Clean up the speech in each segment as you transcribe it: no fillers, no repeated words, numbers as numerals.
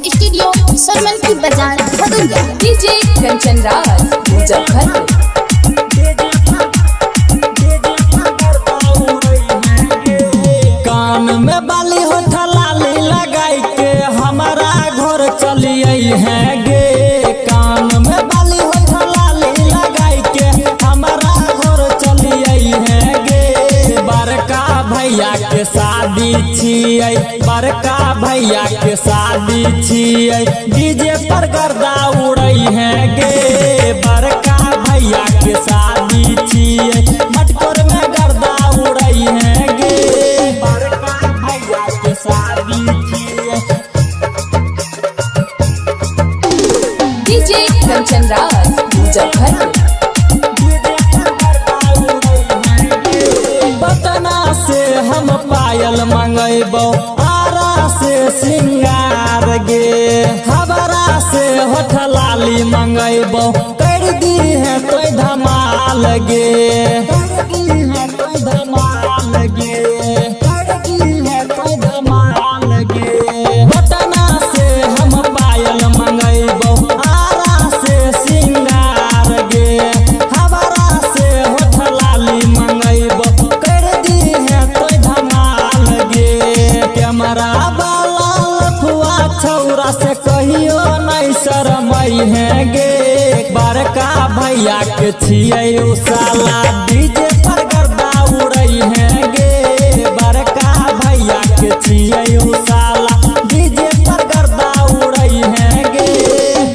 Studio Sarman बाजार भदोहिया। DJ Kanchan Raj Muzaffarpur. कान में बाली होठ लाली लगाई के हमारा घर चलिए हैं गे। कान में बाली होठ लाली लगाई के हमारा घर चलिए हैं गे। बड़का भैया के शादी छियै, बड़का भैया के शादी छियै, डीजे पर गर्दा उड़ै हैं गे। बड़का भैया के शादी छियै, मटकोर में गर्दा उड़ै हैं गे। बड़का भैया के शादी छियै। डीजे कंचन राज मुजफ्फरपुर। पटना से हम पायल मंगेबो, आरा से सिंगार गे। हबरा से होठ लाली मंगेबो, कर दी है तो धमाल गे। कर दी है तो धमाल गे, कर दी है तो धमाल गे। पटना से हम पायल मंगेबो, आरा से सिंगार गे। हबरा से होठ लाली मंगेबो, कर दी है तो धमाल गे। कैमरा वाला लफुआ छौरा से कहियो नहीं शरमई है गे। बड़का भैया के छियै उ साला, डीजे पर गर्दा उड़ै है गे। बड़का भैया के छियै उ साला, डीजे पर गर्दा उड़ै है गे।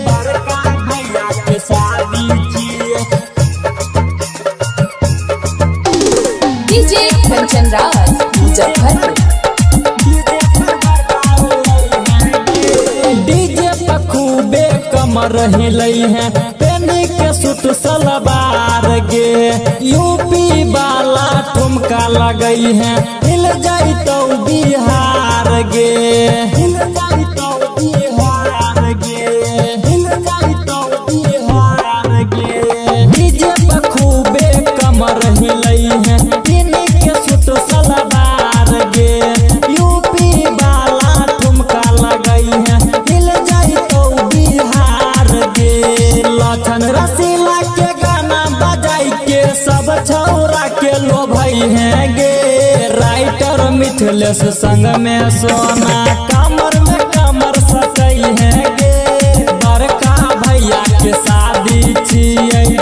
बड़का भैया के शादी छियै। डीजे कंचन राज मुजफ्फरपुर। डीजे पर खूबे कमर हिलै है, पेनी के सूट सलवार गे। यूपी वाला ठुमका लगई है, हिल जाई तो बिहार गे। हिल जाई तो बिहार गे, हिल जाई तो बिहार गे। डीजे पर खूबे कमर हिलै है, पेनी के सूट सलवार गे। यूपी वाला ठुमका लगई है, हिल जाई तो बिहार गे। लखन रसीला के गाना बजाई के सब छौरा के लोभई है गे। राइटर मिथिलेश संग में सोना, कमर में कमर सटई है गे। बड़का भैया के शादी छियै।